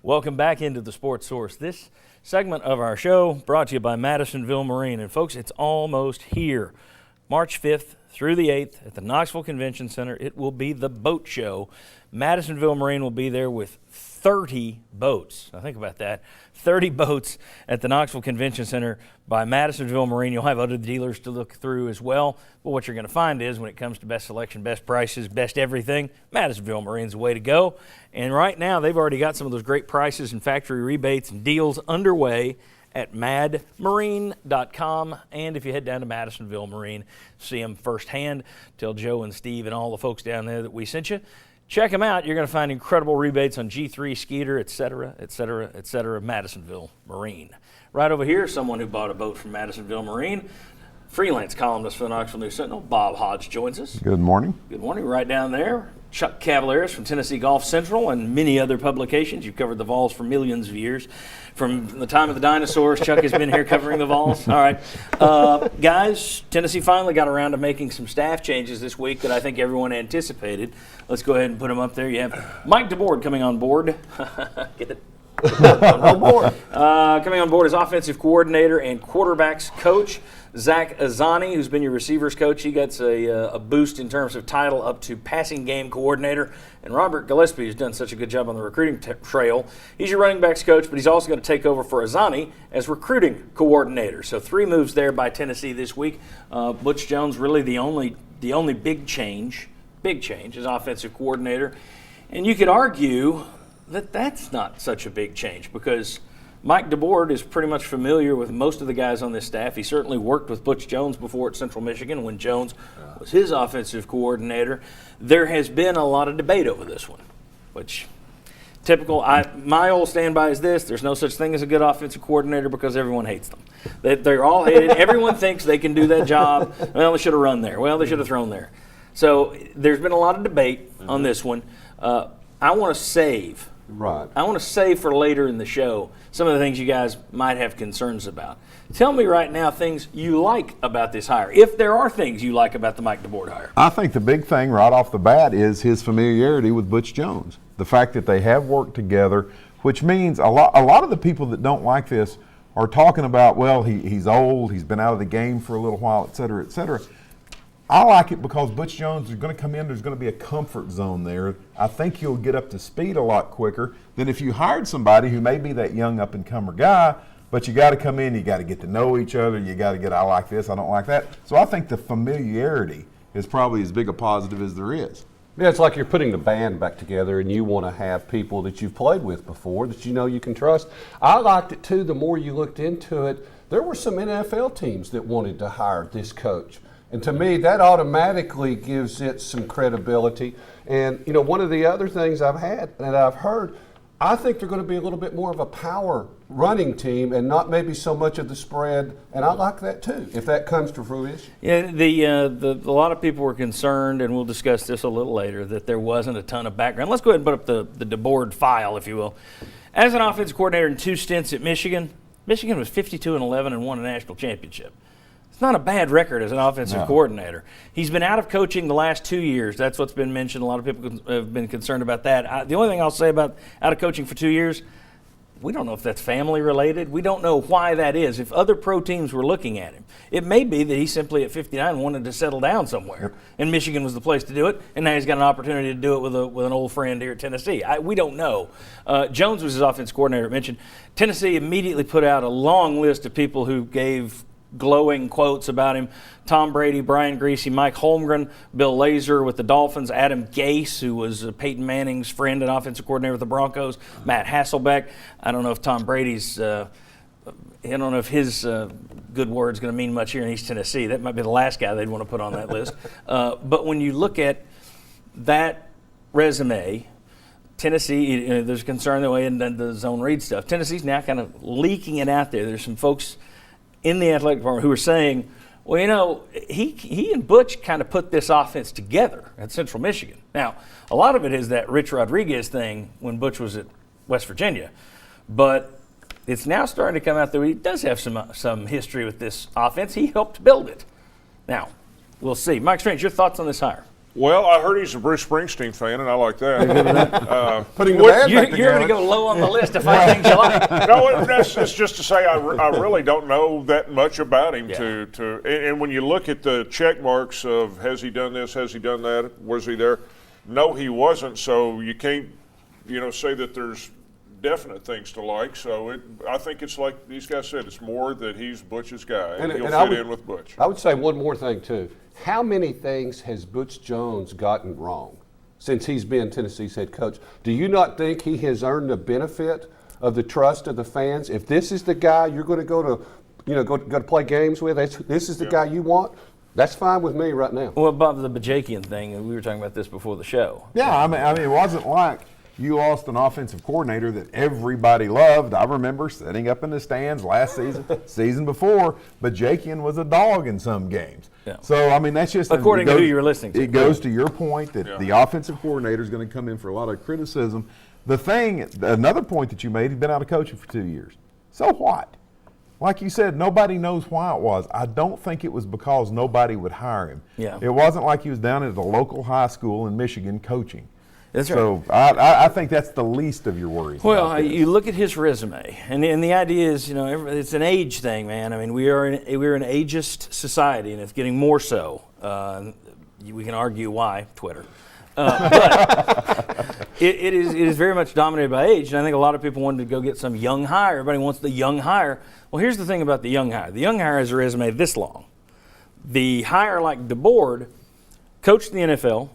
Welcome back into the Sports Source. This segment of our show brought to you by Madisonville Marine. And folks, it's almost here. March 5th through the 8th at the Knoxville Convention Center. It will be the boat show. Madisonville Marine will be there with 30 boats. Now think about that. 30 boats at the Knoxville Convention Center by Madisonville Marine. You'll have other dealers to look through as well. But what you're going to find is when it comes to best selection, best prices, best everything, Madisonville Marine's the way to go. And right now they've already got some of those great prices and factory rebates and deals underway at madmarine.com. And if you head down to Madisonville Marine, see them firsthand. Tell Joe and Steve and all the folks down there that we sent you. Check them out. You're going to find incredible rebates on G3, Skeeter, et cetera, et cetera, et cetera. Madisonville Marine. Right over here, someone who bought a boat from Madisonville Marine, freelance columnist for the Knoxville News Sentinel, Bob Hodge, joins us. Good morning. Good morning. Right down there, Chuck Cavaleris from Tennessee Golf Central and many other publications. You've covered the Vols for millions of years. From the time of the dinosaurs, Chuck has been here covering the Vols. All right. Guys, Tennessee finally got around to making some staff changes this week that I think everyone anticipated. Let's go ahead and put them up there. You have Mike DeBoard coming on board. Get it? On board. Coming on board as offensive coordinator and quarterbacks coach. Zach Azzanni, who's been your receivers coach, he gets a boost in terms of title up to passing game coordinator. And Robert Gillespie, who's done such a good job on the recruiting trail, he's your running backs coach, but he's also going to take over for Azzanni as recruiting coordinator. So 3 moves there by Tennessee this week. Butch Jones really the only big change as offensive coordinator. And you could argue that that's not such a big change because Mike DeBoard is pretty much familiar with most of the guys on this staff. He certainly worked with Butch Jones before at Central Michigan when Jones was his offensive coordinator. There has been a lot of debate over this one, which typical. My old standby is this: there's no such thing as a good offensive coordinator because everyone hates them. They're all hated. Everyone thinks they can do that job. Well, they should have run there. Well, they should have thrown there. So there's been a lot of debate on this one. I want to save. Right. I want to save for later in the show some of the things you guys might have concerns about. Tell me right now things you like about this hire, if there are things you like about the Mike DeBoard hire. I think the big thing right off the bat is his familiarity with Butch Jones. The fact that they have worked together, which means a lot of the people that don't like this are talking about, well, he's old, he's been out of the game for a little while, et cetera, et cetera. I like it because Butch Jones is going to come in. There's going to be a comfort zone there. I think you'll get up to speed a lot quicker than if you hired somebody who may be that young up-and-comer guy, but you got to come in, you got to get to know each other, you got to get, I like this, I don't like that. So I think the familiarity is probably as big a positive as there is. Yeah, it's like you're putting the band back together and you want to have people that you've played with before that you know you can trust. I liked it too, the more you looked into it. There were some NFL teams that wanted to hire this coach. And to me, that automatically gives it some credibility. And, you know, one of the other things I've heard, I think they're going to be a little bit more of a power running team and not maybe so much of the spread. And I like that too, if that comes to fruition. Yeah, a lot of people were concerned, and we'll discuss this a little later, that there wasn't a ton of background. Let's go ahead and put up the DeBoard file, if you will. As an offensive coordinator in 2 stints at Michigan, Michigan was 52-11 and won a national championship. It's not a bad record as an offensive coordinator. He's been out of coaching the last 2 years. That's what's been mentioned. A lot of people have been concerned about that. The only thing I'll say about out of coaching for 2 years, we don't know if that's family related. We don't know why that is. If other pro teams were looking at him, it may be that he simply at 59 wanted to settle down somewhere, and Michigan was the place to do it, and now he's got an opportunity to do it with an old friend here at Tennessee. We don't know. Jones was his offensive coordinator. I mentioned Tennessee immediately put out a long list of people who gave glowing quotes about him: Tom Brady, Brian Griese, Mike Holmgren, Bill Lazor with the Dolphins, Adam Gase, who was Peyton Manning's friend and offensive coordinator with the Broncos, Matt Hasselbeck. I don't know if Tom Brady's I don't know if his good word's going to mean much here in East Tennessee. That might be the last guy they'd want to put on that list. But when you look at that resume, Tennessee, there's concern that way, and then the zone read stuff. Tennessee's now kind of leaking it out there. There's some folks in the athletic department who are saying, well, you know, he and Butch kind of put this offense together at Central Michigan. Now, a lot of it is that Rich Rodriguez thing when Butch was at West Virginia. But it's now starting to come out that he does have some history with this offense. He helped build it. Now, we'll see. Mike Strange, your thoughts on this hire? Well, I heard he's a Bruce Springsteen fan, and I like that. Putting the band You're back going to together. go low on the list to find things you like. No, it's just to say I really don't know that much about him. Yeah. And when you look at the check marks of has he done this, has he done that, was he there? No, he wasn't. So you can't, say that there's definite things to like. So I think it's like these guys said. It's more that he's Butch's guy, and he'll fit in with Butch. I would say one more thing too. How many things has Butch Jones gotten wrong since he's been Tennessee's head coach? Do you not think he has earned the benefit of the trust of the fans? If this is the guy you're going to go to play games with, this is the guy you want. That's fine with me right now. Well, Bob, the Bajakian thing, and we were talking about this before the show. Yeah, I mean, it wasn't like you lost an offensive coordinator that everybody loved. I remember sitting up in the stands last season before, Bajakian was a dog in some games. Yeah. So, I mean, that's just According to who you were listening to. It goes to your point that the offensive coordinator is going to come in for a lot of criticism. Another point that you made, he'd been out of coaching for 2 years. So what? Like you said, nobody knows why it was. I don't think it was because nobody would hire him. Yeah. It wasn't like he was down at the local high school in Michigan coaching. That's right. So I think that's the least of your worries. Well, about this. you look at his resume, and the idea is, it's an age thing, man. I mean, we're an ageist society, and it's getting more so. We can argue why, Twitter. But it is very much dominated by age, and I think a lot of people wanted to go get some young hire. Everybody wants the young hire. Well, here's the thing about the young hire. The young hire has a resume this long. The hire like DeBoard coached in the NFL,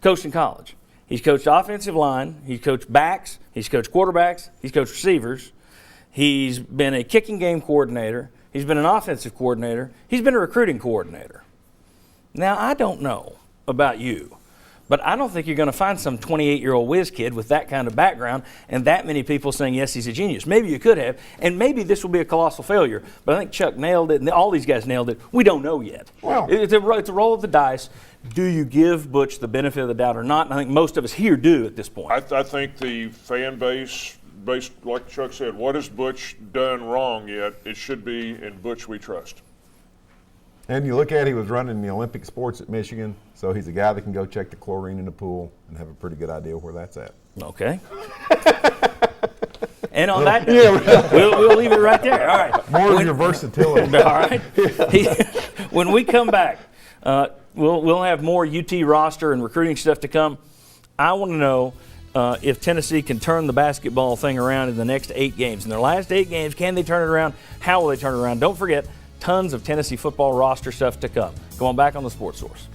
coached in college. He's coached offensive line. He's coached backs. He's coached quarterbacks. He's coached receivers. He's been a kicking game coordinator. He's been an offensive coordinator. He's been a recruiting coordinator. Now, I don't know about you, but I don't think you're going to find some 28-year-old whiz kid with that kind of background and that many people saying, yes, he's a genius. Maybe you could have, and maybe this will be a colossal failure, but I think Chuck nailed it, and all these guys nailed it. We don't know yet. Well, It's a roll of the dice. Do you give Butch the benefit of the doubt or not? And I think most of us here do at this point. I think the fan base, based like Chuck said, what has Butch done wrong yet? It should be in Butch we trust. And you look at he was running the Olympic sports at Michigan, so he's a guy that can go check the chlorine in the pool and have a pretty good idea where that's at. Okay. And on that note, we'll leave it right there. All right. More of your versatility. All right. When we come back, we'll have more UT roster and recruiting stuff to come. I want to know if Tennessee can turn the basketball thing around in the next 8 games. In their last 8 games, can they turn it around? How will they turn it around? Don't forget, tons of Tennessee football roster stuff to come. Come on back on the Sports Source.